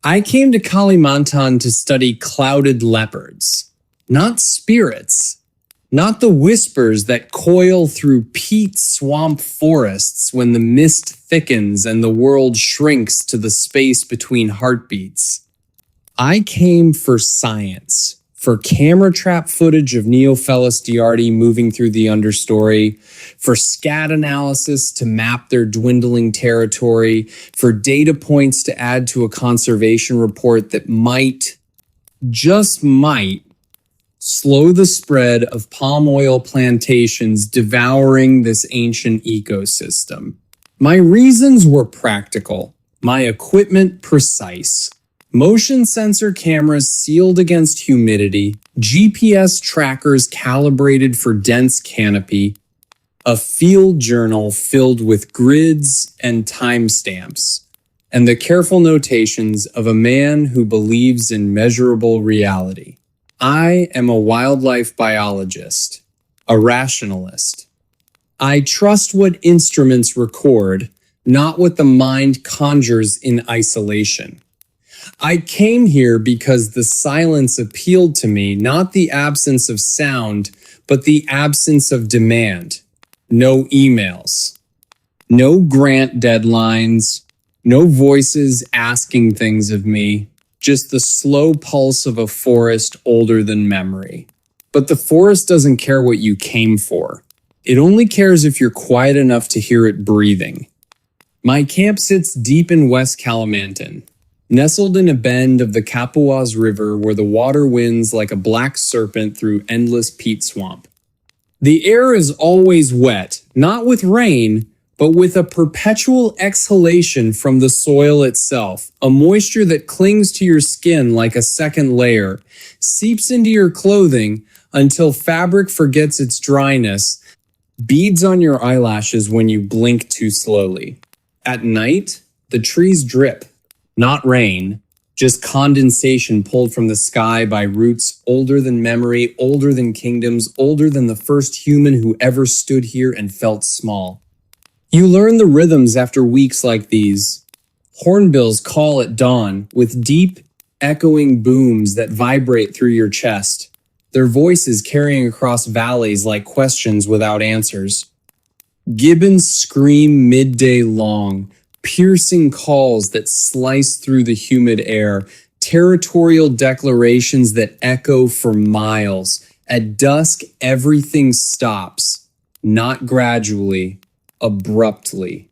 I came to Kalimantan to study clouded leopards, not spirits, not the whispers that coil through peat swamp forests when the mist thickens and the world shrinks to the space between heartbeats. I came for science, for camera trap footage of Neophilus diardi moving through the understory, for scat analysis to map their dwindling territory, for data points to add to a conservation report that might, just might, slow the spread of palm oil plantations devouring this ancient ecosystem. My reasons were practical, my equipment precise. Motion sensor cameras sealed against humidity, GPS trackers calibrated for dense canopy, a field journal filled with grids and timestamps, and the careful notations of a man who believes in measurable reality. I am a wildlife biologist, a rationalist. I trust what instruments record, not what the mind conjures in isolation. I came here because the silence appealed to me, not the absence of sound, but the absence of demand. No emails, no grant deadlines, no voices asking things of me, just the slow pulse of a forest older than memory. But the forest doesn't care what you came for. It only cares if you're quiet enough to hear it breathing. My camp sits deep in West Kalimantan, nestled in a bend of the Kapuas River where the water winds like a black serpent through endless peat swamp. The air is always wet, not with rain, but with a perpetual exhalation from the soil itself, a moisture that clings to your skin like a second layer, seeps into your clothing until fabric forgets its dryness, beads on your eyelashes when you blink too slowly. At night, the trees drip. Not rain, just condensation pulled from the sky by roots older than memory, older than kingdoms, older than the first human who ever stood here and felt small. You learn the rhythms after weeks like these. Hornbills call at dawn with deep, echoing booms that vibrate through your chest, their voices carrying across valleys like questions without answers. Gibbons scream midday long, piercing calls that slice through the humid air, territorial declarations that echo for miles. At dusk, everything stops, not gradually, abruptly.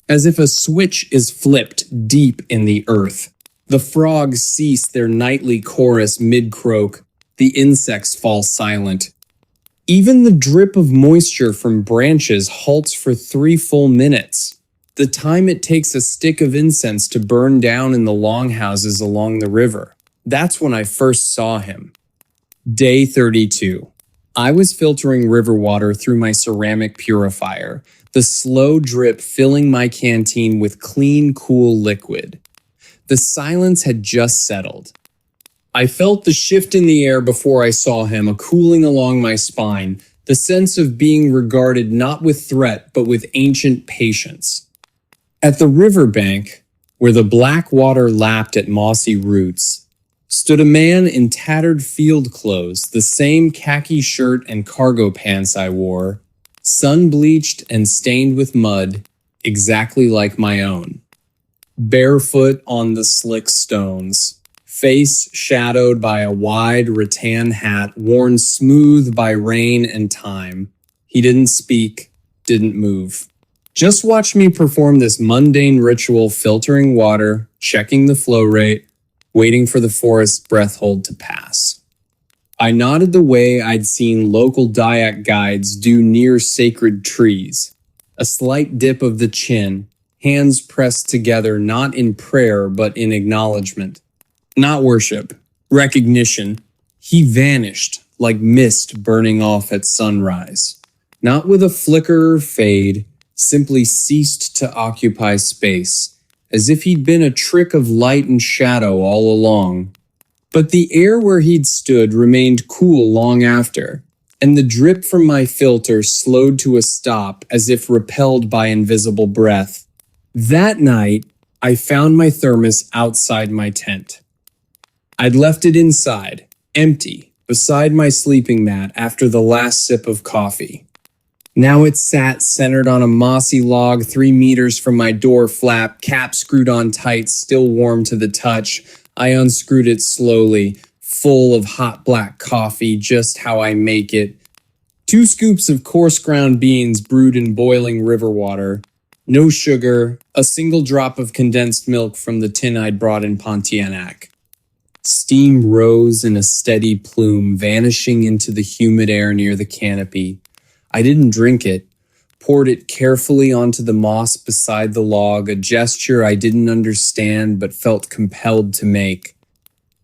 As if a switch is flipped deep in the earth. The frogs cease their nightly chorus mid-croak. The insects fall silent. Even the drip of moisture from branches halts for 3 full minutes. The time it takes a stick of incense to burn down in the longhouses along the river. That's when I first saw him. Day 32. I was filtering river water through my ceramic purifier, the slow drip filling my canteen with clean, cool liquid. The silence had just settled. I felt the shift in the air before I saw him, a cooling along my spine, the sense of being regarded not with threat, but with ancient patience. At the riverbank, where the black water lapped at mossy roots, stood a man in tattered field clothes, the same khaki shirt and cargo pants I wore, sun-bleached and stained with mud, exactly like my own. Barefoot on the slick stones, face shadowed by a wide rattan hat worn smooth by rain and time. He didn't speak, didn't move. Just watch me perform this mundane ritual, filtering water, checking the flow rate, waiting for the forest's breath hold to pass. I nodded the way I'd seen local Dayak guides do near sacred trees. A slight dip of the chin, hands pressed together not in prayer but in acknowledgement. Not worship, recognition. He vanished like mist burning off at sunrise. Not with a flicker or fade, simply ceased to occupy space, as if he'd been a trick of light and shadow all along. But the air where he'd stood remained cool long after, and the drip from my filter slowed to a stop as if repelled by invisible breath. That night, I found my thermos outside my tent. I'd left it inside, empty, beside my sleeping mat after the last sip of coffee. Now it sat centered on a mossy log 3 meters from my door flap, cap screwed on tight, still warm to the touch. I unscrewed it slowly, full of hot black coffee, just how I make it. 2 scoops of coarse ground beans brewed in boiling river water. No sugar, a single drop of condensed milk from the tin I'd brought in Pontianak. Steam rose in a steady plume, vanishing into the humid air near the canopy. I didn't drink it, poured it carefully onto the moss beside the log, a gesture I didn't understand but felt compelled to make.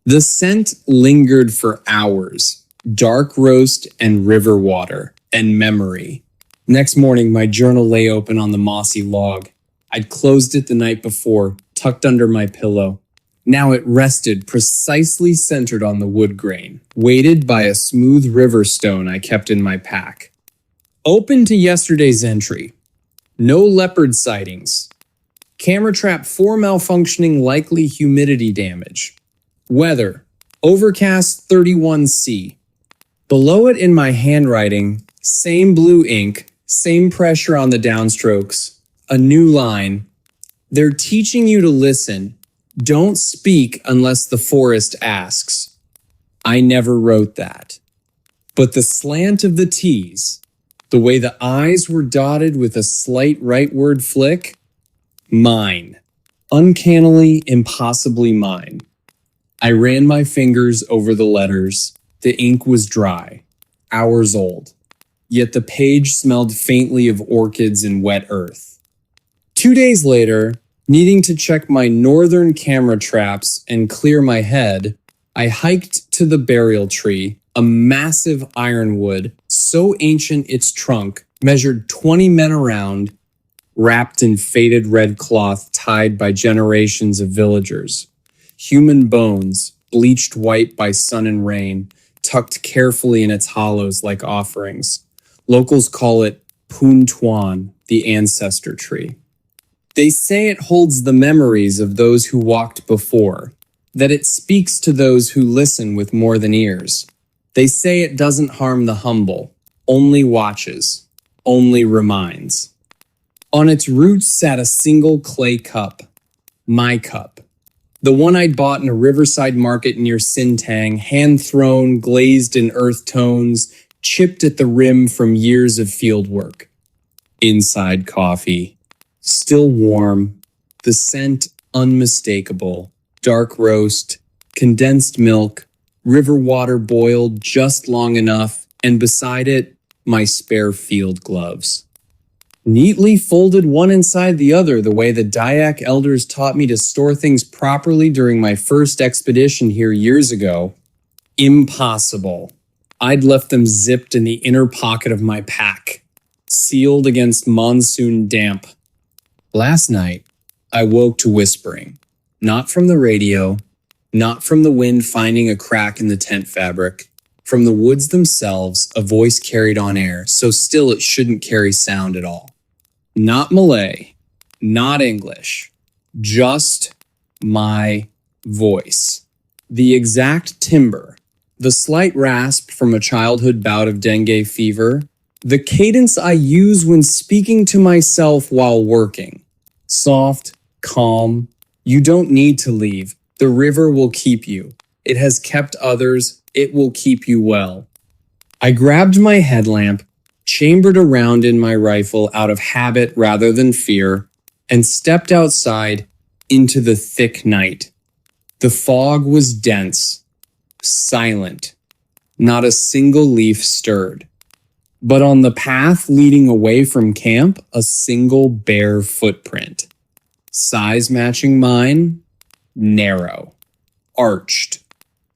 The scent lingered for hours, dark roast and river water, and memory. Next morning, my journal lay open on the mossy log. I'd closed it the night before, tucked under my pillow. Now it rested precisely centered on the wood grain, weighted by a smooth river stone I kept in my pack. Open to yesterday's entry. No leopard sightings. Camera trap 4 malfunctioning, likely humidity damage. Weather, overcast 31°C. Below it in my handwriting, same blue ink, same pressure on the downstrokes. A new line. They're teaching you to listen. Don't speak unless the forest asks. I never wrote that. But the slant of the T's, the way the I's were dotted with a slight rightward flick, mine. Uncannily, impossibly mine. I ran my fingers over the letters. The ink was dry, hours old. Yet the page smelled faintly of orchids and wet earth. 2 days later, needing to check my northern camera traps and clear my head, I hiked to the burial tree, a massive ironwood, so ancient its trunk measured 20 men around, wrapped in faded red cloth tied by generations of villagers. Human bones, bleached white by sun and rain, tucked carefully in its hollows like offerings. Locals call it Poon Tuan, the ancestor tree. They say it holds the memories of those who walked before, that it speaks to those who listen with more than ears. They say it doesn't harm the humble, only watches, only reminds. On its roots sat a single clay cup, my cup. The one I'd bought in a riverside market near Sintang, hand-thrown, glazed in earth tones, chipped at the rim from years of fieldwork. Inside coffee, still warm, the scent unmistakable, dark roast, condensed milk, river water boiled just long enough, and beside it, my spare field gloves. Neatly folded one inside the other, the way the Dayak elders taught me to store things properly during my first expedition here years ago. Impossible. I'd left them zipped in the inner pocket of my pack, sealed against monsoon damp. Last night, I woke to whispering, not from the radio, not from the wind finding a crack in the tent fabric. From the woods themselves, a voice carried on air, so still it shouldn't carry sound at all. Not Malay, not English, just my voice. The exact timbre, the slight rasp from a childhood bout of dengue fever, the cadence I use when speaking to myself while working. Soft, calm, you don't need to leave. The river will keep you. It has kept others. It will keep you well. I grabbed my headlamp, chambered a round in my rifle out of habit rather than fear, and stepped outside into the thick night. The fog was dense, silent. Not a single leaf stirred. But on the path leading away from camp, a single bare footprint. Size matching mine, narrow, arched.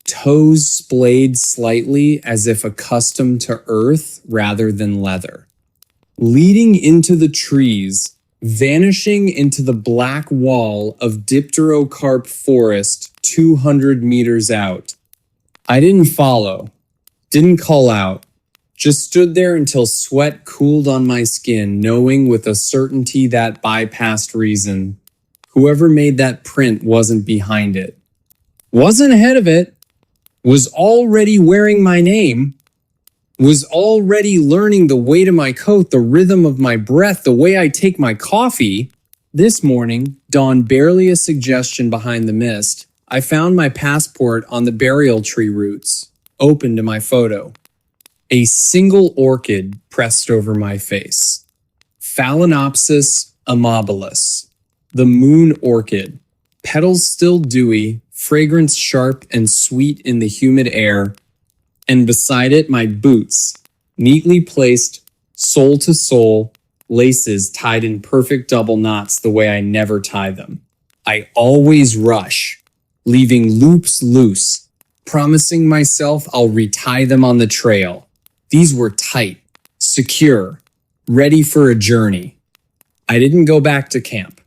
Toes splayed slightly as if accustomed to earth rather than leather. Leading into the trees, vanishing into the black wall of dipterocarp forest 200 meters out. I didn't follow, didn't call out, just stood there until sweat cooled on my skin, knowing with a certainty that bypassed reason. Whoever made that print wasn't behind it, wasn't ahead of it, was already wearing my name, was already learning the weight of my coat, the rhythm of my breath, the way I take my coffee. This morning dawned barely a suggestion behind the mist. I found my passport on the burial tree roots, open to my photo. A single orchid pressed over my face. Phalaenopsis amabilis, the moon orchid, petals still dewy, fragrance sharp and sweet in the humid air, and beside it my boots, neatly placed, sole to sole, laces tied in perfect double knots the way I never tie them. I always rush, leaving loops loose, promising myself I'll retie them on the trail. These were tight, secure, ready for a journey. I didn't go back to camp,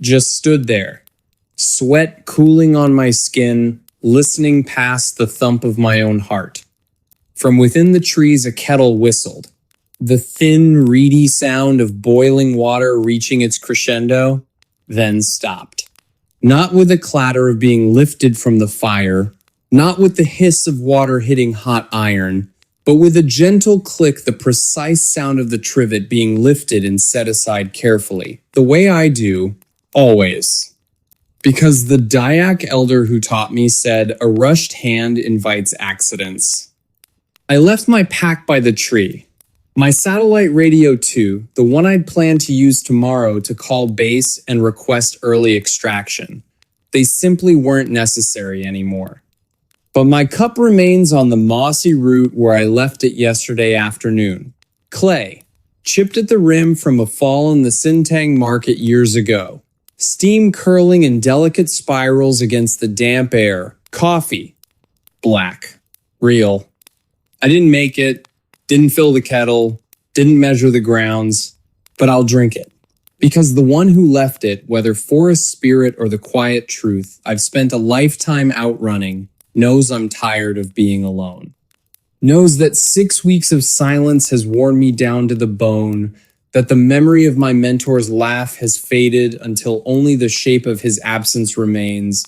just stood there, sweat cooling on my skin, listening past the thump of my own heart. From within the trees, a kettle whistled. The thin, reedy sound of boiling water reaching its crescendo, then stopped. Not with a clatter of being lifted from the fire, not with the hiss of water hitting hot iron, but with a gentle click, the precise sound of the trivet being lifted and set aside carefully, the way I do, always. Because the Dayak elder who taught me said, a rushed hand invites accidents. I left my pack by the tree. My satellite radio too, the one I'd planned to use tomorrow to call base and request early extraction. They simply weren't necessary anymore. But my cup remains on the mossy root where I left it yesterday afternoon. Clay, chipped at the rim from a fall in the Sintang market years ago. Steam curling in delicate spirals against the damp air. Coffee. Black. Real. I didn't make it, didn't fill the kettle, didn't measure the grounds, but I'll drink it. Because the one who left it, whether forest spirit or the quiet truth, I've spent a lifetime outrunning, knows I'm tired of being alone. Knows that 6 weeks of silence has worn me down to the bone, that the memory of my mentor's laugh has faded until only the shape of his absence remains,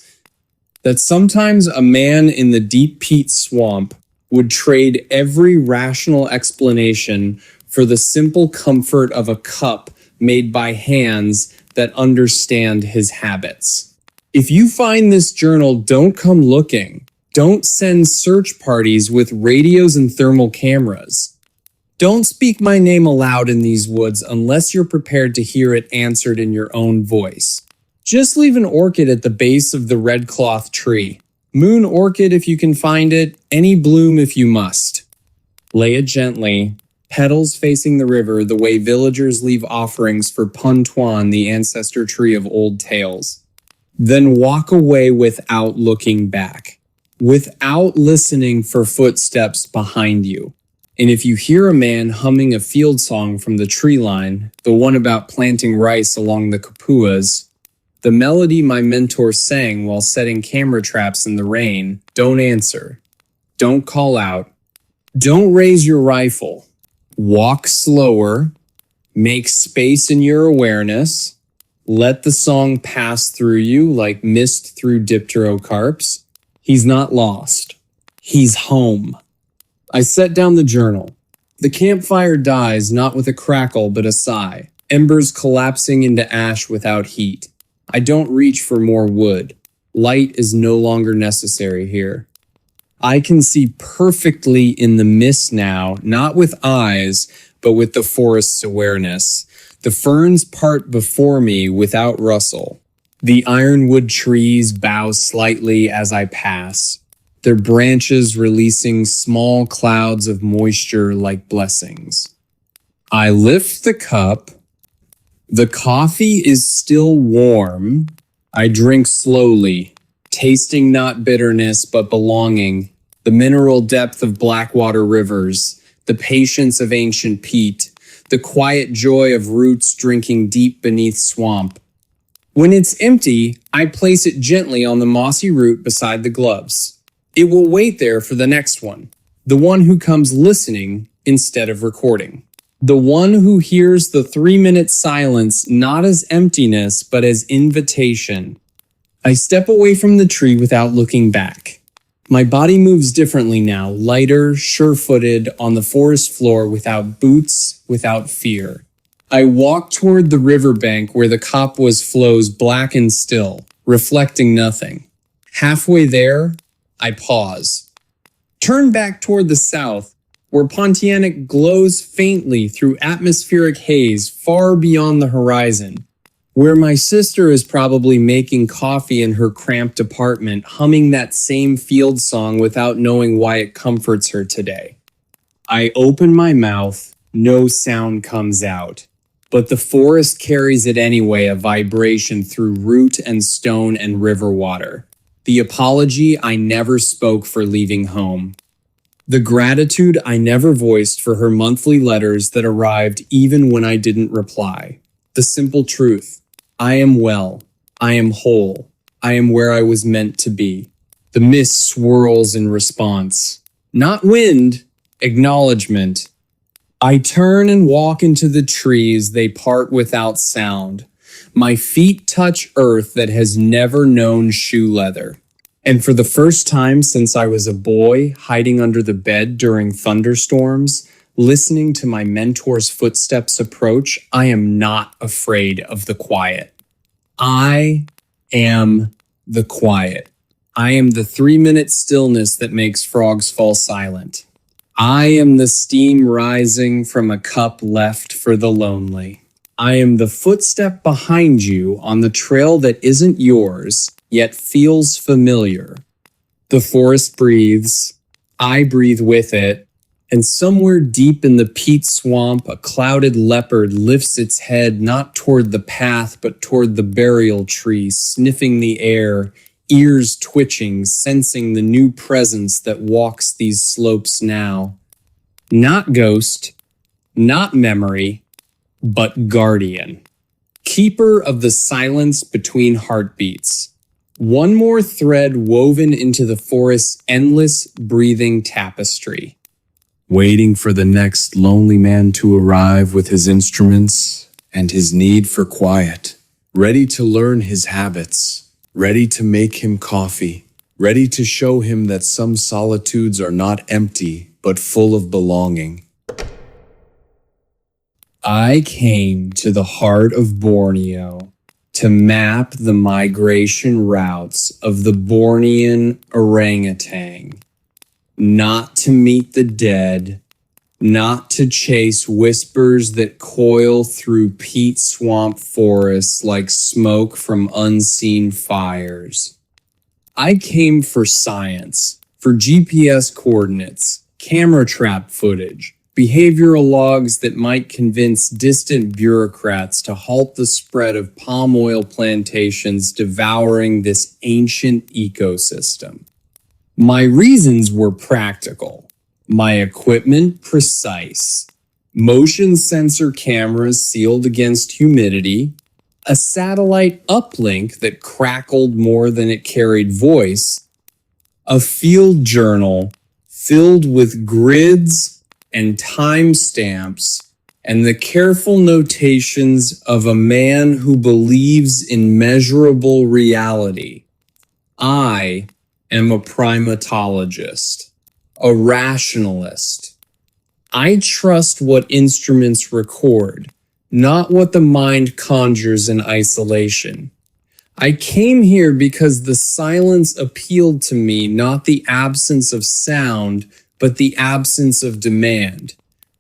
that sometimes a man in the deep peat swamp would trade every rational explanation for the simple comfort of a cup made by hands that understand his habits. If you find this journal, don't come looking. Don't send search parties with radios and thermal cameras. Don't speak my name aloud in these woods unless you're prepared to hear it answered in your own voice. Just leave an orchid at the base of the red cloth tree. Moon orchid if you can find it, any bloom if you must. Lay it gently, petals facing the river the way villagers leave offerings for Puntuan, the ancestor tree of old tales. Then walk away without looking back, without listening for footsteps behind you. And if you hear a man humming a field song from the tree line, the one about planting rice along the kapuas, the melody my mentor sang while setting camera traps in the rain, don't answer. Don't call out. Don't raise your rifle. Walk slower. Make space in your awareness. Let the song pass through you like mist through dipterocarps. He's not lost. He's home. I set down the journal. The campfire dies not with a crackle but a sigh, embers collapsing into ash without heat. I don't reach for more wood. Light is no longer necessary here. I can see perfectly in the mist now, not with eyes, but with the forest's awareness. The ferns part before me without rustle. The ironwood trees bow slightly as I pass, their branches releasing small clouds of moisture like blessings. I lift the cup. The coffee is still warm. I drink slowly, tasting not bitterness but belonging, the mineral depth of Blackwater rivers, the patience of ancient peat, the quiet joy of roots drinking deep beneath swamp. When it's empty, I place it gently on the mossy root beside the gloves. It will wait there for the next one, the one who comes listening instead of recording. The one who hears the 3-minute silence not as emptiness, but as invitation. I step away from the tree without looking back. My body moves differently now, lighter, sure-footed, on the forest floor without boots, without fear. I walk toward the riverbank where the Kapwas flows black and still, reflecting nothing. Halfway there, I pause. Turn back toward the south, where Pontianak glows faintly through atmospheric haze far beyond the horizon, where my sister is probably making coffee in her cramped apartment, humming that same field song without knowing why it comforts her today. I open my mouth, no sound comes out, but the forest carries it anyway, a vibration through root and stone and river water. The apology I never spoke for leaving home. The gratitude I never voiced for her monthly letters that arrived even when I didn't reply. The simple truth. I am well. I am whole. I am where I was meant to be. The mist swirls in response. Not wind, acknowledgement. I turn and walk into the trees. They part without sound. My feet touch earth that has never known shoe leather. And for the first time since I was a boy, hiding under the bed during thunderstorms, listening to my mentor's footsteps approach, I am not afraid of the quiet. I am the quiet. I am the 3-minute stillness that makes frogs fall silent. I am the steam rising from a cup left for the lonely. I am the footstep behind you on the trail that isn't yours, yet feels familiar. The forest breathes, I breathe with it, and somewhere deep in the peat swamp, a clouded leopard lifts its head not toward the path, but toward the burial tree, sniffing the air, ears twitching, sensing the new presence that walks these slopes now. Not ghost, not memory, but guardian. Keeper of the silence between heartbeats. One more thread woven into the forest's endless breathing tapestry. Waiting for the next lonely man to arrive with his instruments and his need for quiet. Ready to learn his habits. Ready to make him coffee. Ready to show him that some solitudes are not empty, but full of belonging. I came to the heart of Borneo to map the migration routes of the Bornean orangutan, not to meet the dead, not to chase whispers that coil through peat swamp forests like smoke from unseen fires. I came for science, for GPS coordinates, camera trap footage, behavioral logs that might convince distant bureaucrats to halt the spread of palm oil plantations devouring this ancient ecosystem. My reasons were practical, my equipment precise, motion sensor cameras sealed against humidity, a satellite uplink that crackled more than it carried voice, a field journal filled with grids and timestamps, and the careful notations of a man who believes in measurable reality. I am a primatologist, a rationalist. I trust what instruments record, not what the mind conjures in isolation. I came here because the silence appealed to me, not the absence of sound, but the absence of demand.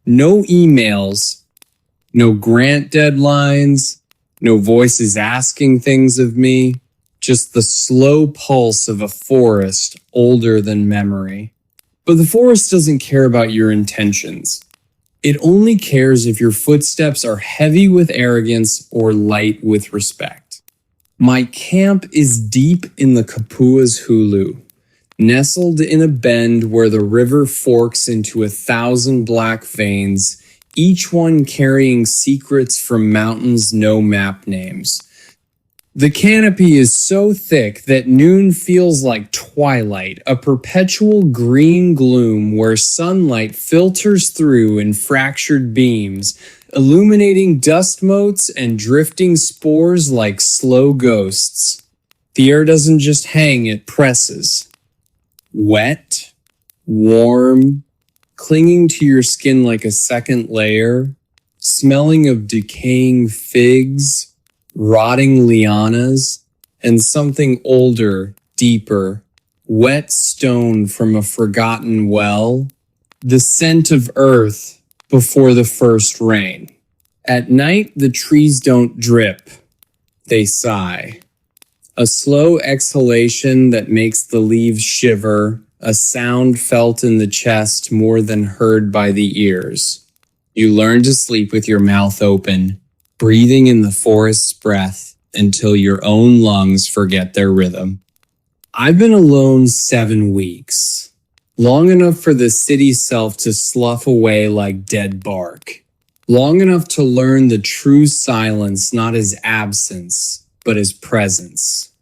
No emails, no grant deadlines, no voices asking things of me, just the slow pulse of a forest older than memory. But the forest doesn't care about your intentions. It only cares if your footsteps are heavy with arrogance or light with respect. My camp is deep in the Kapuas Hulu, nestled in a bend where the river forks into 1,000 black veins, each one carrying secrets from mountains no map names. The canopy is so thick that noon feels like twilight, a perpetual green gloom where sunlight filters through in fractured beams, illuminating dust motes and drifting spores like slow ghosts. The air doesn't just hang, it presses. Wet, warm, clinging to your skin like a second layer, smelling of decaying figs, rotting lianas, and something older, deeper, wet stone from a forgotten well, the scent of earth before the first rain. At night, the trees don't drip, they sigh. A slow exhalation that makes the leaves shiver, a sound felt in the chest more than heard by the ears. You learn to sleep with your mouth open, breathing in the forest's breath until your own lungs forget their rhythm. I've been alone 7 weeks, long enough for the city self to slough away like dead bark, long enough to learn the true silence not as absence, but as presence.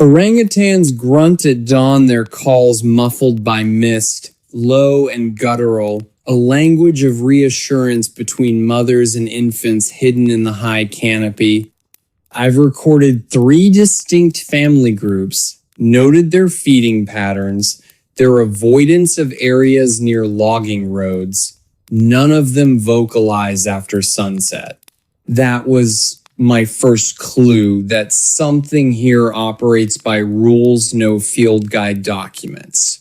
Orangutans grunt at dawn, their calls muffled by mist, low and guttural, a language of reassurance between mothers and infants hidden in the high canopy. I've recorded 3 distinct family groups, noted their feeding patterns, their avoidance of areas near logging roads. None of them vocalize after sunset. That was my first clue that something here operates by rules no field guide documents.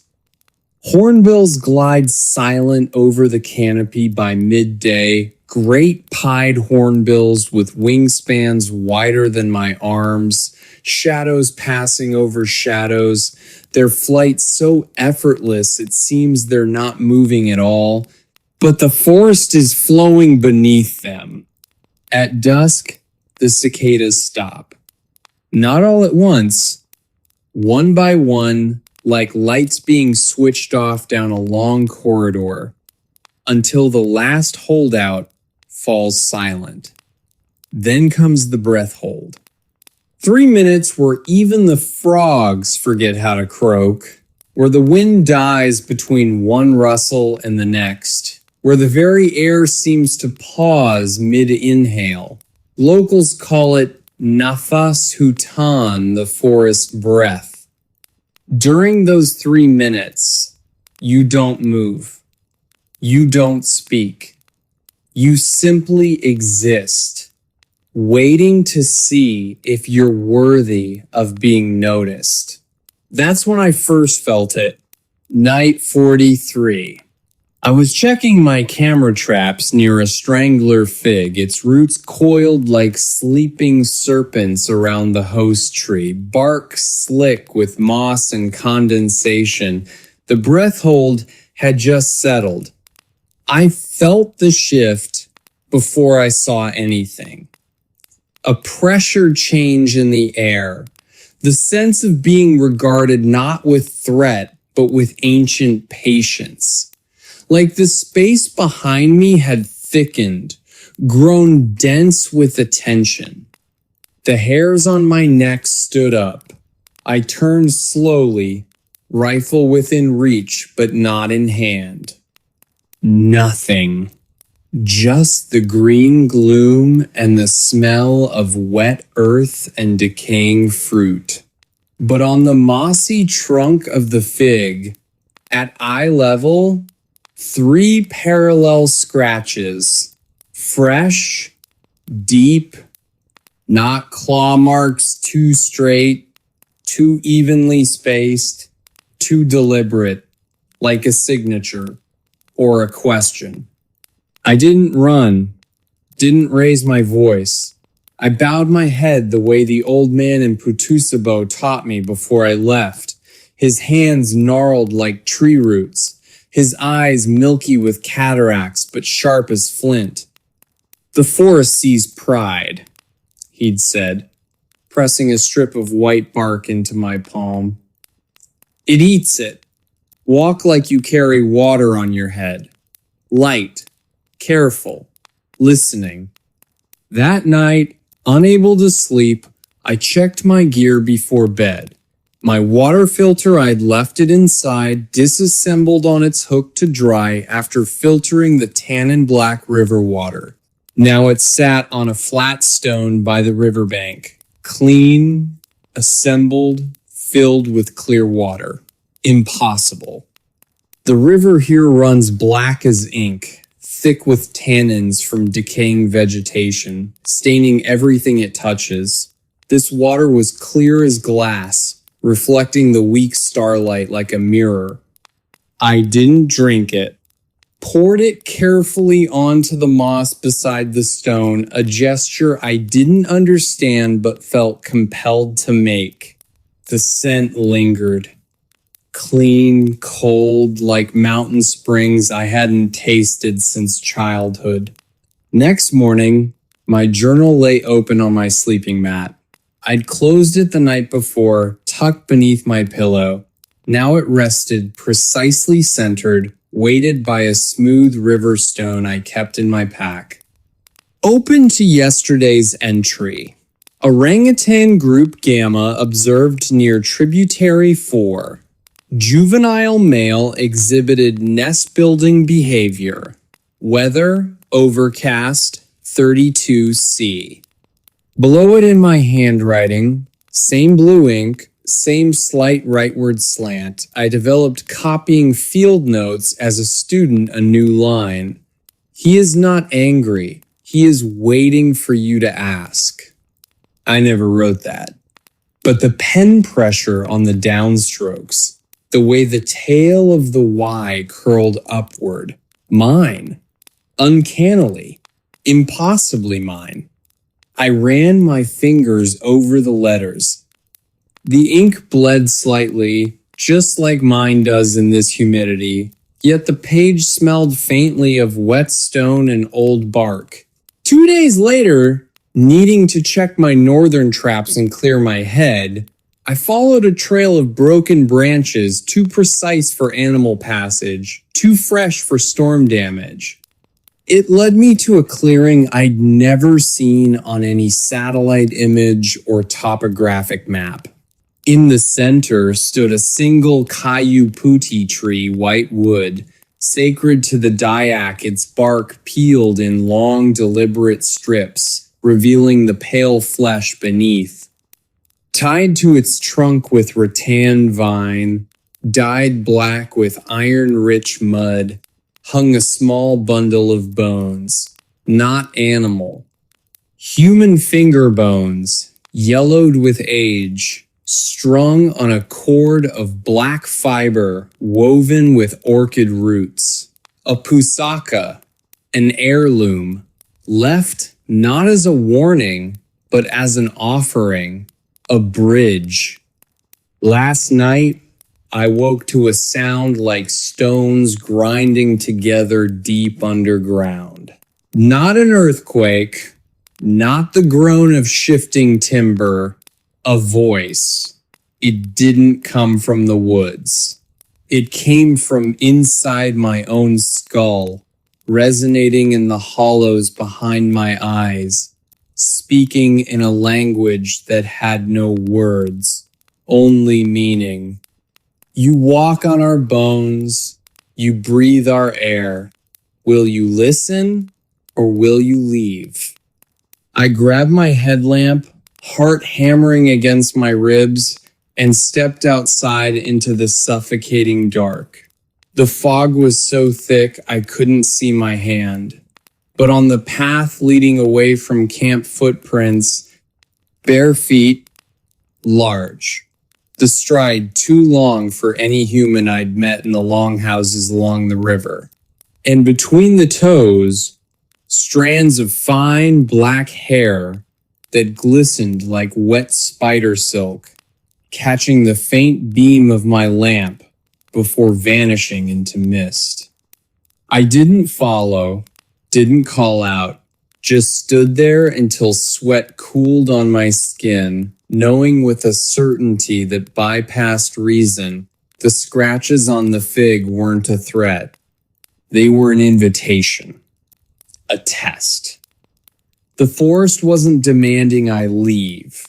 Hornbills glide silent over the canopy by midday, great pied hornbills with wingspans wider than my arms, shadows passing over shadows, their flight so effortless it seems they're not moving at all, but the forest is flowing beneath them. At dusk, the cicadas stop. Not all at once, one by one, like lights being switched off down a long corridor, until the last holdout falls silent. Then comes the breath hold. 3 minutes where even the frogs forget how to croak, where the wind dies between one rustle and the next, where the very air seems to pause mid-inhale. Locals call it nafas hutan, the forest breath. During those 3 minutes, you don't move. You don't speak. You simply exist, waiting to see if you're worthy of being noticed. That's when I first felt it. Night 43. I was checking my camera traps near a strangler fig, its roots coiled like sleeping serpents around the host tree, bark slick with moss and condensation. The breath hold had just settled. I felt the shift before I saw anything. A pressure change in the air, the sense of being regarded not with threat, but with ancient patience. Like the space behind me had thickened, grown dense with attention. The hairs on my neck stood up. I turned slowly, rifle within reach, but not in hand. Nothing. Just the green gloom and the smell of wet earth and decaying fruit. But on the mossy trunk of the fig, at eye level, 3 parallel scratches, fresh, deep, not claw marks too straight, too evenly spaced, too deliberate, like a signature or a question. I didn't run, didn't raise my voice. I bowed my head the way the old man in Putusabo taught me before I left, his hands gnarled like tree roots, his eyes milky with cataracts but sharp as flint. The forest sees pride, he'd said, pressing a strip of white bark into my palm. It eats it. Walk like you carry water on your head. Light, careful, listening. That night, unable to sleep, I checked my gear before bed. My water filter, I'd left it inside, disassembled on its hook to dry after filtering the tannin black river water. Now it sat on a flat stone by the riverbank, clean, assembled, filled with clear water. Impossible. The river here runs black as ink, thick with tannins from decaying vegetation, staining everything it touches. This water was clear as glass, reflecting the weak starlight like a mirror. I didn't drink it. Poured it carefully onto the moss beside the stone, a gesture I didn't understand but felt compelled to make. The scent lingered. Clean, cold, like mountain springs I hadn't tasted since childhood. Next morning, my journal lay open on my sleeping mat. I'd closed it the night before, tucked beneath my pillow. Now it rested precisely centered, weighted by a smooth river stone I kept in my pack. Open to yesterday's entry. Orangutan group Gamma observed near tributary 4. Juvenile male exhibited nest-building behavior. Weather, overcast, 32C. Below it in my handwriting, same blue ink, same slight rightward slant, I developed copying field notes as a student a new line. He is not angry. He is waiting for you to ask. I never wrote that. But the pen pressure on the downstrokes, the way the tail of the Y curled upward, mine. Uncannily, impossibly mine. I ran my fingers over the letters. The ink bled slightly, just like mine does in this humidity, yet the page smelled faintly of wet stone and old bark. 2 days later, needing to check my northern traps and clear my head, I followed a trail of broken branches too precise for animal passage, too fresh for storm damage. It led me to a clearing I'd never seen on any satellite image or topographic map. In the center stood a single Cayuputi tree, white wood, sacred to the Dayak, its bark peeled in long, deliberate strips, revealing the pale flesh beneath. Tied to its trunk with rattan vine, dyed black with iron-rich mud, hung a small bundle of bones, not animal. Human finger bones, yellowed with age, strung on a cord of black fiber woven with orchid roots. A pusaka, an heirloom, left not as a warning, but as an offering, a bridge. Last night, I woke to a sound like stones grinding together deep underground. Not an earthquake, not the groan of shifting timber, a voice. It didn't come from the woods. It came from inside my own skull, resonating in the hollows behind my eyes, speaking in a language that had no words, only meaning. You walk on our bones, you breathe our air. Will you listen or will you leave? I grabbed my headlamp, heart hammering against my ribs, and stepped outside into the suffocating dark. The fog was so thick I couldn't see my hand. But on the path leading away from camp footprints, bare feet, large. The stride too long for any human I'd met in the longhouses along the river. And between the toes, strands of fine black hair that glistened like wet spider silk, catching the faint beam of my lamp before vanishing into mist. I didn't follow, didn't call out, just stood there until sweat cooled on my skin, knowing with a certainty that bypassed reason, the scratches on the fig weren't a threat. They were an invitation, a test. The forest wasn't demanding I leave.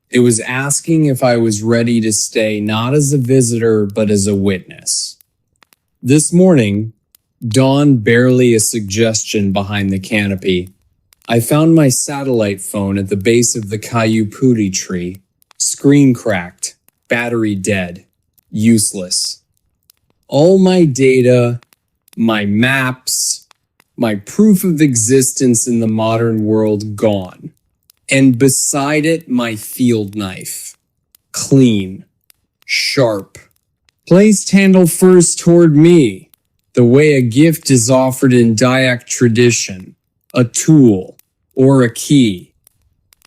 It was asking if I was ready to stay not as a visitor, but as a witness. This morning, dawned barely a suggestion behind the canopy. I found my satellite phone at the base of the Cayuputi tree. Screen cracked, battery dead, useless. All my data, my maps, my proof of existence in the modern world gone. And beside it, my field knife. Clean. Sharp. Placed handle first toward me, the way a gift is offered in Dayak tradition, a tool, or a key.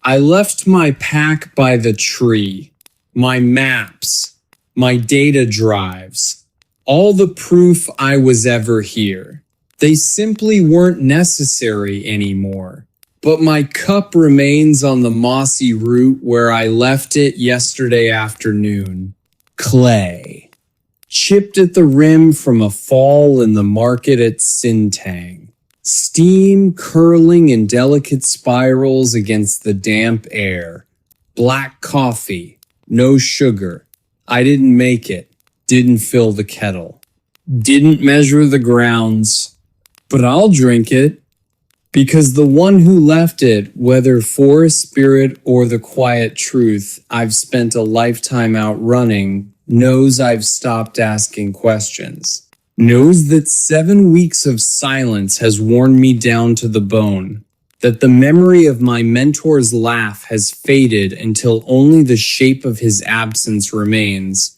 I left my pack by the tree, my maps, my data drives, all the proof I was ever here. They simply weren't necessary anymore. But my cup remains on the mossy root where I left it yesterday afternoon. Clay. Chipped at the rim from a fall in the market at Sintang. Steam curling in delicate spirals against the damp air. Black coffee. No sugar. I didn't make it. Didn't fill the kettle. Didn't measure the grounds. But I'll drink it. Because the one who left it, whether for a spirit or the quiet truth I've spent a lifetime outrunning, knows I've stopped asking questions. Knows that 7 weeks of silence has worn me down to the bone. That the memory of my mentor's laugh has faded until only the shape of his absence remains.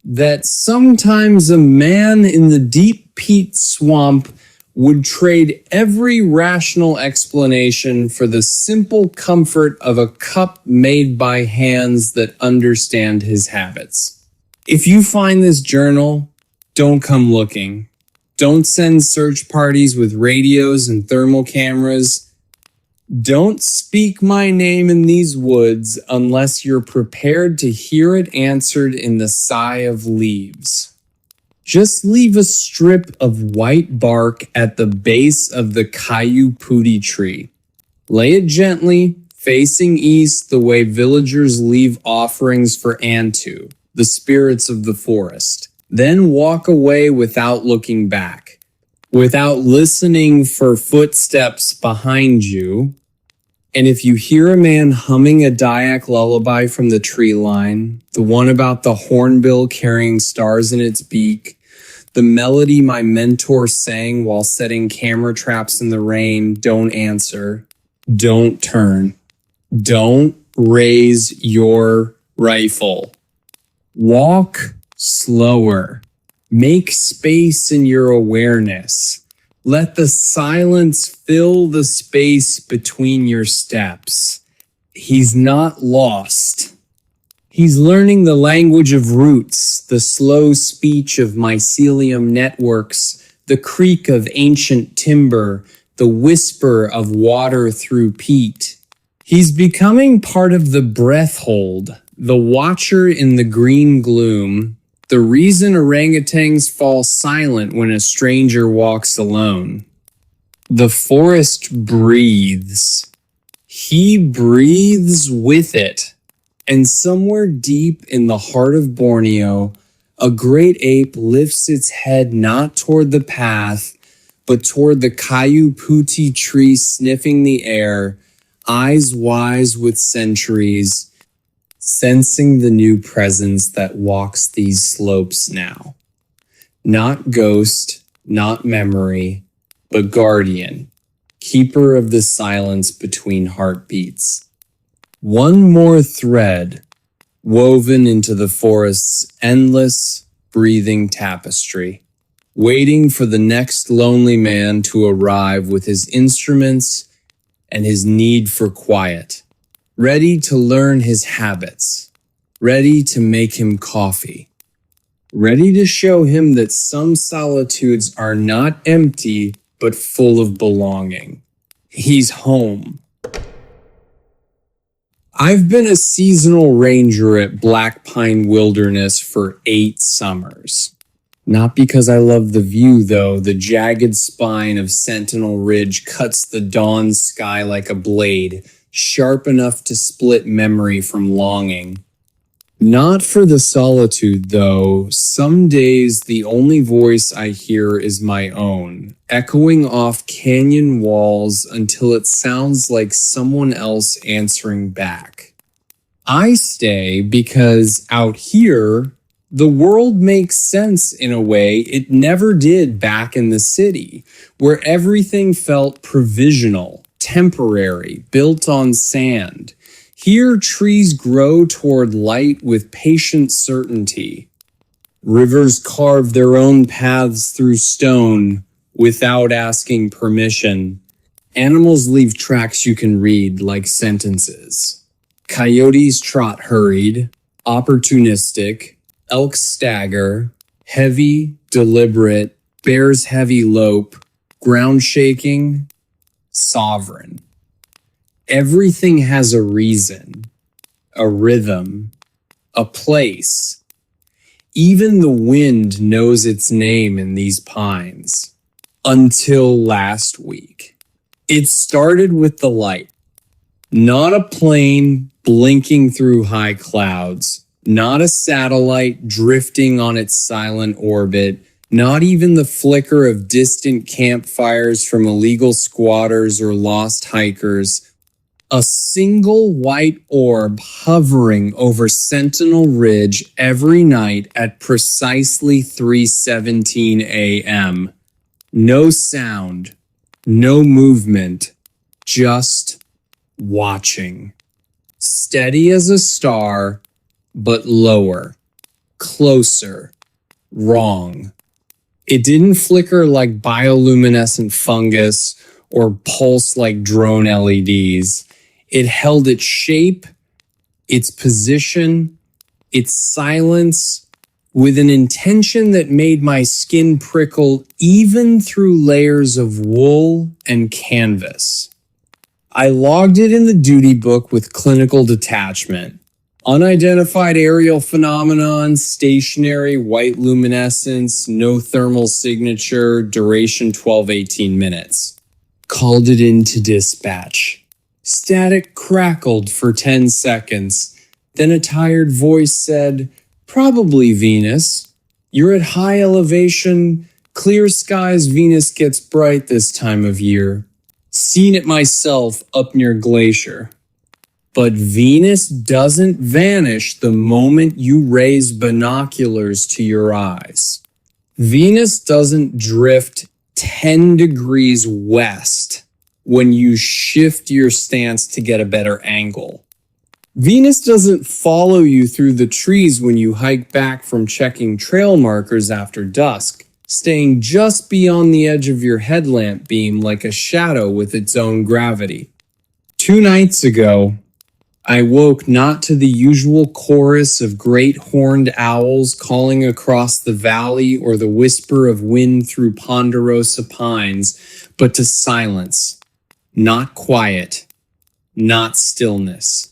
That sometimes a man in the deep peat swamp would trade every rational explanation for the simple comfort of a cup made by hands that understand his habits. If you find this journal, don't come looking. Don't send search parties with radios and thermal cameras. Don't speak my name in these woods unless you're prepared to hear it answered in the sigh of leaves. Just leave a strip of white bark at the base of the Cayuputi tree. Lay it gently, facing east the way villagers leave offerings for Antu, the spirits of the forest. Then walk away without looking back, without listening for footsteps behind you. And if you hear a man humming a Dayak lullaby from the tree line, the one about the hornbill carrying stars in its beak, the melody my mentor sang while setting camera traps in the rain, don't answer. Don't turn. Don't raise your rifle. Walk slower. Make space in your awareness. Let the silence fill the space between your steps. He's not lost. He's learning the language of roots, the slow speech of mycelium networks, the creak of ancient timber, the whisper of water through peat. He's becoming part of the breath hold, the watcher in the green gloom, the reason orangutans fall silent when a stranger walks alone. The forest breathes. He breathes with it. And somewhere deep in the heart of Borneo, a great ape lifts its head not toward the path, but toward the Cayuputi tree sniffing the air, eyes wise with centuries, sensing the new presence that walks these slopes now. Not ghost, not memory, but guardian, keeper of the silence between heartbeats. One more thread woven into the forest's endless, breathing tapestry, waiting for the next lonely man to arrive with his instruments and his need for quiet, ready to learn his habits, ready to make him coffee, ready to show him that some solitudes are not empty but full of belonging. He's home. I've been a seasonal ranger at Black Pine Wilderness for 8 summers. Not because I love the view, though. The jagged spine of Sentinel Ridge cuts the dawn sky like a blade, sharp enough to split memory from longing. Not for the solitude, though. Some days the only voice I hear is my own, echoing off canyon walls until it sounds like someone else answering back. I stay because out here, the world makes sense in a way it never did back in the city, where everything felt provisional, temporary, built on sand. Here, trees grow toward light with patient certainty. Rivers carve their own paths through stone without asking permission. Animals leave tracks you can read like sentences. Coyotes trot hurried, opportunistic. Elk stagger, heavy, deliberate. Bears heavy lope, ground shaking, sovereign. Everything has a reason, a rhythm, a place. Even the wind knows its name in these pines. Until last week. It started with the light. Not a plane blinking through high clouds. Not a satellite drifting on its silent orbit. Not even the flicker of distant campfires from illegal squatters or lost hikers. A single white orb hovering over Sentinel Ridge every night at precisely 3:17 a.m. No sound, no movement, just watching. Steady as a star, but lower, closer, wrong. It didn't flicker like bioluminescent fungus or pulse like drone LEDs. It held its shape, its position, its silence with an intention that made my skin prickle even through layers of wool and canvas. I logged it in the duty book with clinical detachment. Unidentified aerial phenomenon, stationary white luminescence, no thermal signature, duration 12-18 minutes. Called it into dispatch. Static crackled for 10 seconds. Then a tired voice said, "Probably Venus. You're at high elevation. Clear skies, Venus gets bright this time of year. Seen it myself up near Glacier." But Venus doesn't vanish the moment you raise binoculars to your eyes. Venus doesn't drift 10 degrees west when you shift your stance to get a better angle. Venus doesn't follow you through the trees when you hike back from checking trail markers after dusk, staying just beyond the edge of your headlamp beam like a shadow with its own gravity. 2 nights ago, I woke not to the usual chorus of great horned owls calling across the valley or the whisper of wind through ponderosa pines, but to silence. Not quiet, not stillness.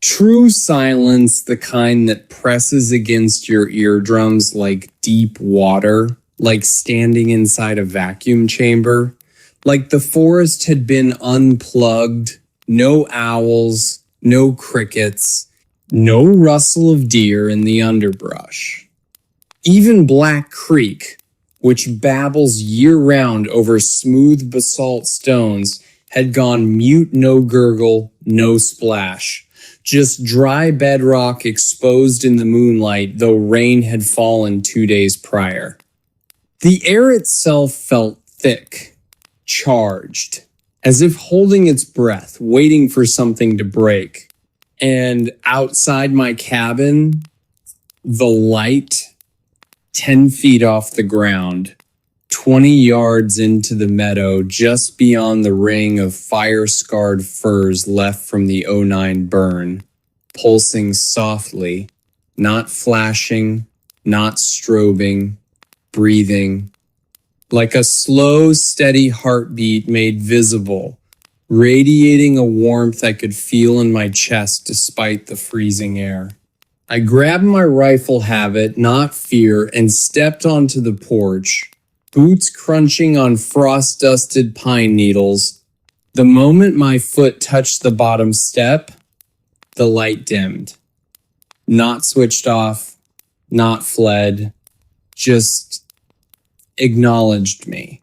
True silence, the kind that presses against your eardrums like deep water, like standing inside a vacuum chamber, like the forest had been unplugged, no owls, no crickets, no rustle of deer in the underbrush. Even Black Creek, which babbles year-round over smooth basalt stones, had gone mute, no gurgle, no splash. Just dry bedrock exposed in the moonlight, though rain had fallen 2 days prior. The air itself felt thick, charged, as if holding its breath, waiting for something to break. And outside my cabin, the light, 10 feet off the ground, 20 yards into the meadow, just beyond the ring of fire-scarred firs left from the '09 burn, pulsing softly, not flashing, not strobing, breathing, like a slow, steady heartbeat made visible, radiating a warmth I could feel in my chest despite the freezing air. I grabbed my rifle habit, not fear, and stepped onto the porch, boots crunching on frost-dusted pine needles, The moment my foot touched the bottom step, the light dimmed. Not switched off, not fled, just acknowledged me.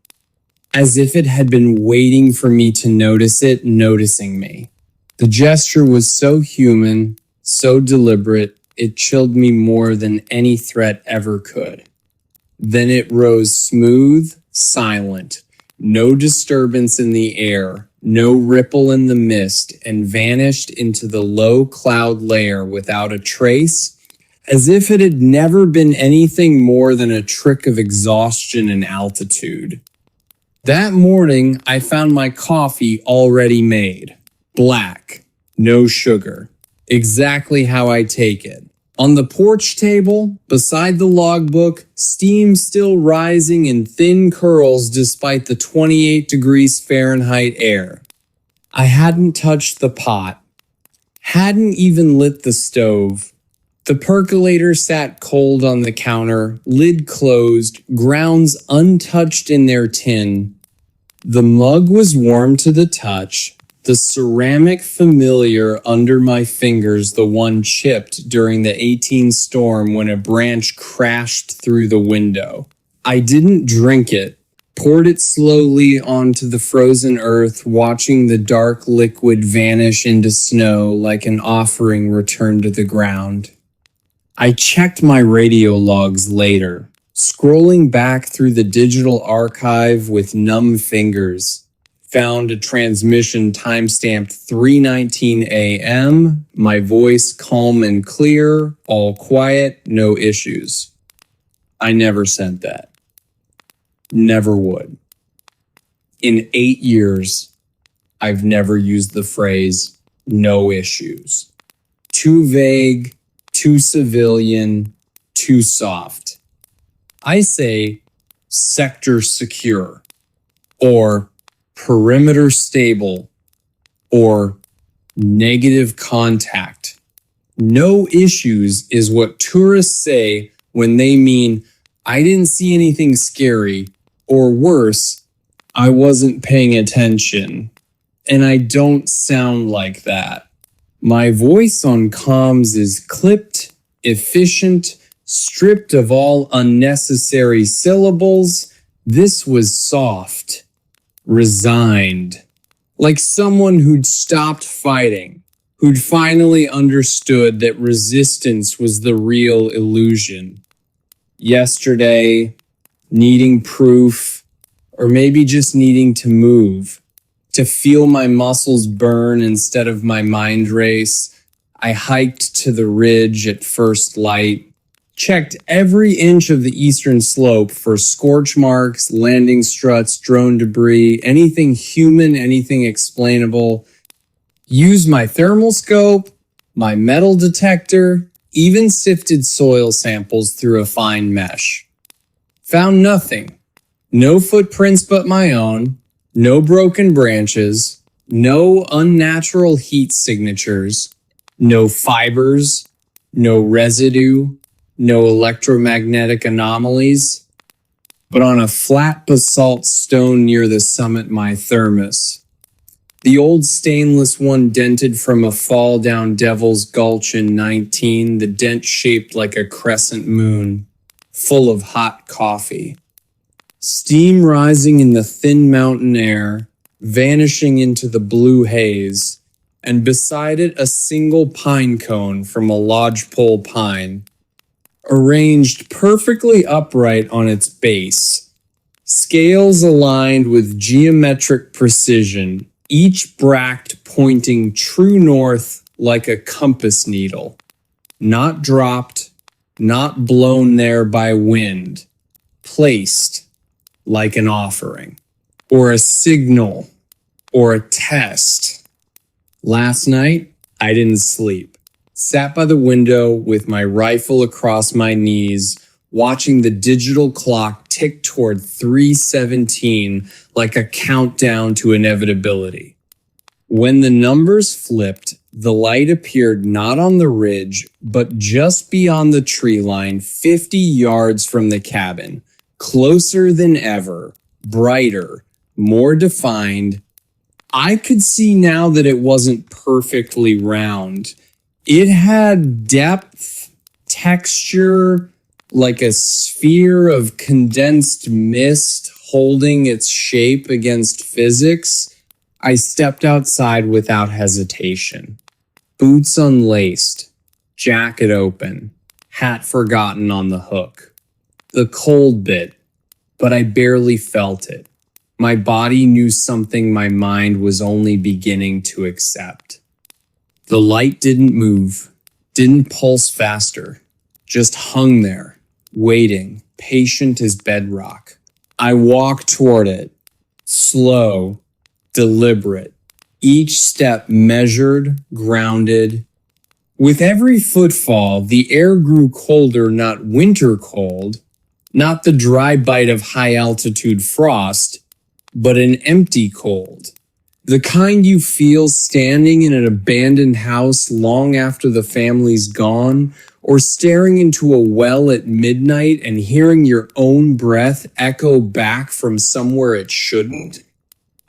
As if it had been waiting for me to notice it, noticing me. The gesture was so human, so deliberate, it chilled me more than any threat ever could. Then it rose smooth, silent, no disturbance in the air, no ripple in the mist, and vanished into the low cloud layer without a trace, as if it had never been anything more than a trick of exhaustion and altitude. That morning, I found my coffee already made. Black, no sugar. Exactly how I take it. On the porch table, beside the logbook, steam still rising in thin curls despite the 28 degrees Fahrenheit air. I hadn't touched the pot. Hadn't even lit the stove. The percolator sat cold on the counter, lid closed, grounds untouched in their tin. The mug was warm to the touch. The ceramic familiar under my fingers, the one chipped during the 18 storm when a branch crashed through the window. I didn't drink it, poured it slowly onto the frozen earth, watching the dark liquid vanish into snow like an offering returned to the ground. I checked my radio logs later, scrolling back through the digital archive with numb fingers. Found a transmission timestamped 3:19 a.m., my voice calm and clear, all quiet, no issues. I never sent that. Never would. In 8 years, I've never used the phrase, no issues. Too vague, too civilian, too soft. I say, sector secure, or perimeter stable, or negative contact. No issues is what tourists say when they mean, I didn't see anything scary, or worse, I wasn't paying attention. And I don't sound like that. My voice on comms is clipped, efficient, stripped of all unnecessary syllables. This was soft. Resigned, like someone who'd stopped fighting, who'd finally understood that resistance was the real illusion. Yesterday, needing proof, or maybe just needing to move, to feel my muscles burn instead of my mind race, I hiked to the ridge at first light, checked every inch of the eastern slope for scorch marks, landing struts, drone debris, anything human, anything explainable. Used my thermal scope, my metal detector, even sifted soil samples through a fine mesh. Found nothing. No footprints but my own, no broken branches, no unnatural heat signatures, no fibers, no residue, no electromagnetic anomalies, but on a flat basalt stone near the summit, my thermos. The old stainless one dented from a fall down Devil's Gulch in 19, the dent shaped like a crescent moon, full of hot coffee. Steam rising in the thin mountain air, vanishing into the blue haze, and beside it a single pine cone from a lodgepole pine, arranged perfectly upright on its base, scales aligned with geometric precision, each bract pointing true north like a compass needle, not dropped, not blown there by wind, placed like an offering, or a signal, or a test. Last night, I didn't sleep. Sat by the window with my rifle across my knees, watching the digital clock tick toward 3:17 like a countdown to inevitability. When the numbers flipped, the light appeared not on the ridge, but just beyond the tree line, 50 yards from the cabin, closer than ever, brighter, more defined. I could see now that it wasn't perfectly round. It had depth, texture, like a sphere of condensed mist holding its shape against physics. I stepped outside without hesitation. Boots unlaced, jacket open, hat forgotten on the hook. The cold bit, but I barely felt it. My body knew something my mind was only beginning to accept. The light didn't move, didn't pulse faster, just hung there, waiting, patient as bedrock. I walked toward it, slow, deliberate, each step measured, grounded. With every footfall, the air grew colder, not winter cold, not the dry bite of high-altitude frost, but an empty cold. The kind you feel standing in an abandoned house long after the family's gone, or staring into a well at midnight and hearing your own breath echo back from somewhere it shouldn't.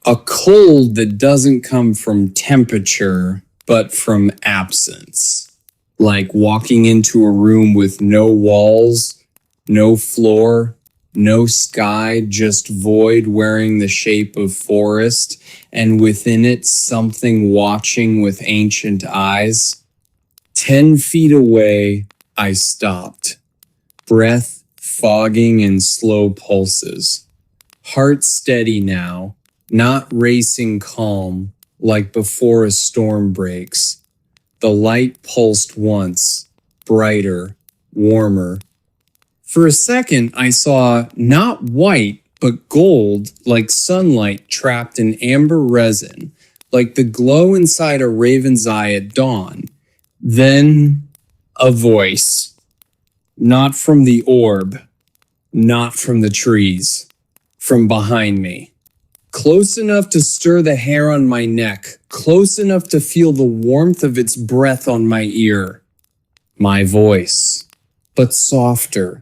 A cold that doesn't come from temperature, but from absence. Like walking into a room with no walls, no floor, no sky, just void wearing the shape of forest, and within it something watching with ancient eyes. 10 feet away, I stopped. Breath fogging in slow pulses. Heart steady now, not racing calm, like before a storm breaks. The light pulsed once, brighter, warmer. For a second, I saw not white, but gold, like sunlight trapped in amber resin, like the glow inside a raven's eye at dawn. Then, a voice. Not from the orb, not from the trees, from behind me. Close enough to stir the hair on my neck, close enough to feel the warmth of its breath on my ear. My voice, but softer.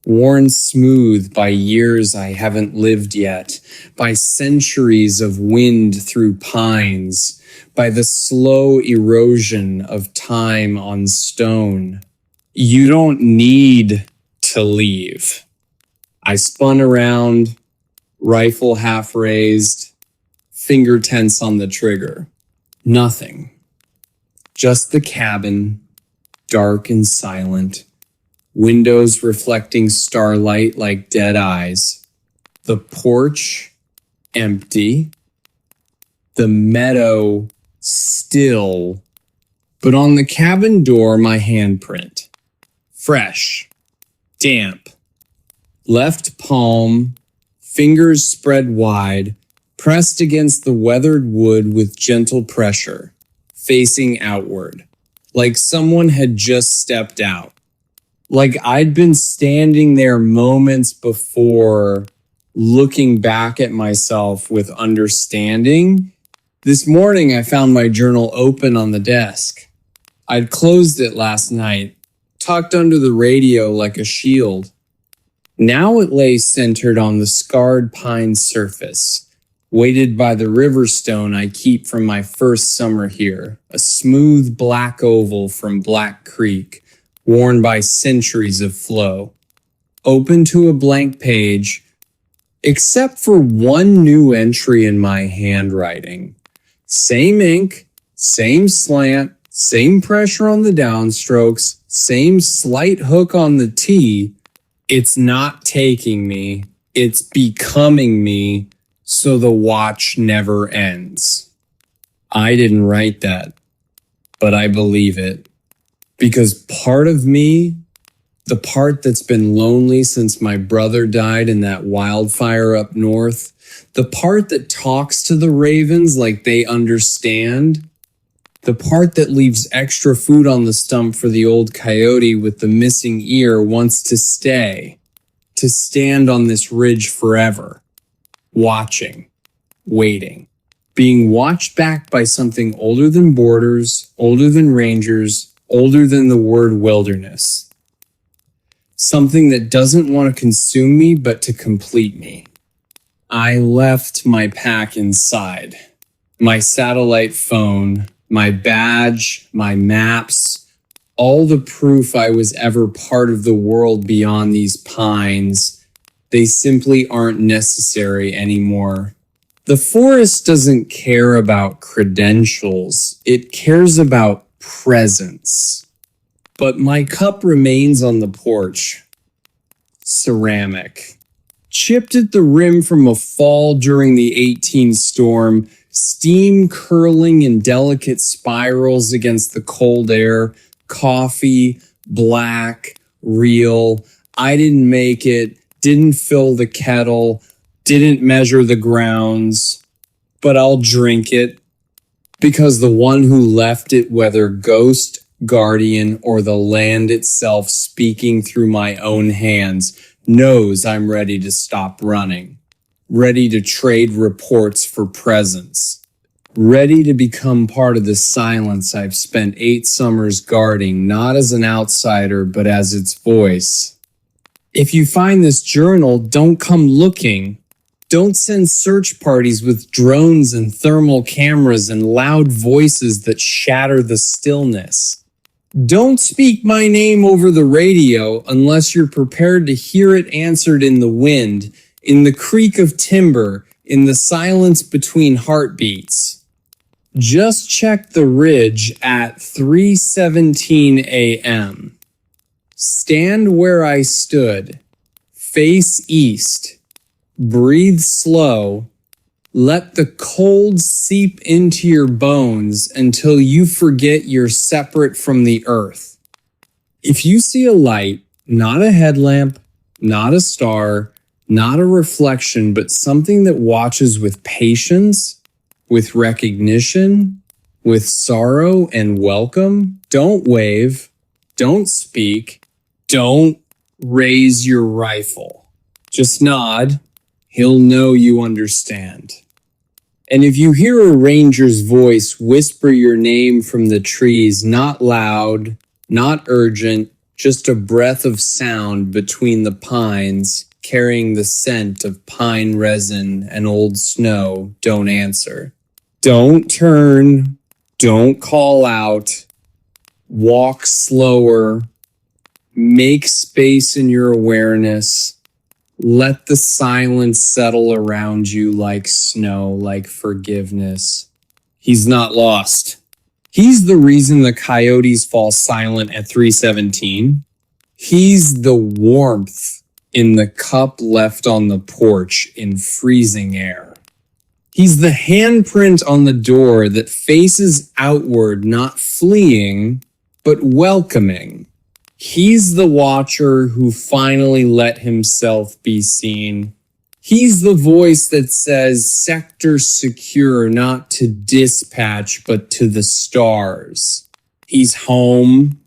Worn smooth by years I haven't lived yet, by centuries of wind through pines, by the slow erosion of time on stone. You don't need to leave. I spun around, rifle half raised, finger tense on the trigger. Nothing. Just the cabin, dark and silent. Windows reflecting starlight like dead eyes. The porch, empty. The meadow, still. But on the cabin door, my handprint. Fresh. Damp. Left palm, fingers spread wide, pressed against the weathered wood with gentle pressure, facing outward. Like someone had just stepped out. Like I'd been standing there moments before, looking back at myself with understanding. This morning, I found my journal open on the desk. I'd closed it last night, tucked under the radio like a shield. Now it lay centered on the scarred pine surface, weighted by the river stone I keep from my first summer here, a smooth black oval from Black Creek, worn by centuries of flow. Open to a blank page, except for one new entry in my handwriting. Same ink, same slant, same pressure on the downstrokes, same slight hook on the T. It's not taking me, it's becoming me, so the watch never ends. I didn't write that, but I believe it. Because part of me, the part that's been lonely since my brother died in that wildfire up north, the part that talks to the ravens like they understand, the part that leaves extra food on the stump for the old coyote with the missing ear wants to stay, to stand on this ridge forever, watching, waiting, being watched back by something older than borders, older than rangers, older than the word wilderness. Something that doesn't want to consume me, but to complete me. I left my pack inside. My satellite phone, my badge, my maps, all the proof I was ever part of the world beyond these pines, they simply aren't necessary anymore. The forest doesn't care about credentials, it cares about presence. But my cup remains on the porch. Ceramic. Chipped at the rim from a fall during the 18 storm, steam curling in delicate spirals against the cold air, coffee, black, real. I didn't make it, didn't fill the kettle, didn't measure the grounds, but I'll drink it because the one who left it, whether ghost, guardian, or the land itself speaking through my own hands, knows I'm ready to stop running, ready to trade reports for presence, ready to become part of the silence I've spent 8 summers guarding, not as an outsider, but as its voice. If you find this journal, don't come looking. Don't send search parties with drones and thermal cameras and loud voices that shatter the stillness. Don't speak my name over the radio unless you're prepared to hear it answered in the wind, in the creak of timber, in the silence between heartbeats. Just check the ridge at 3:17 a.m. Stand where I stood, face east, breathe slow, let the cold seep into your bones until you forget you're separate from the earth. If you see a light, not a headlamp, not a star, not a reflection, but something that watches with patience, with recognition, with sorrow and welcome, don't wave, don't speak, don't raise your rifle. Just nod. He'll know you understand. And if you hear a ranger's voice whisper your name from the trees, not loud, not urgent, just a breath of sound between the pines, carrying the scent of pine resin and old snow, don't answer. Don't turn. Don't call out. Walk slower. Make space in your awareness. Let the silence settle around you like snow, like forgiveness. He's not lost. He's the reason the coyotes fall silent at 3:17. He's the warmth in the cup left on the porch in freezing air. He's the handprint on the door that faces outward, not fleeing, but welcoming. He's the watcher who finally let himself be seen. He's the voice that says, sector secure, not to dispatch, but to the stars. He's home,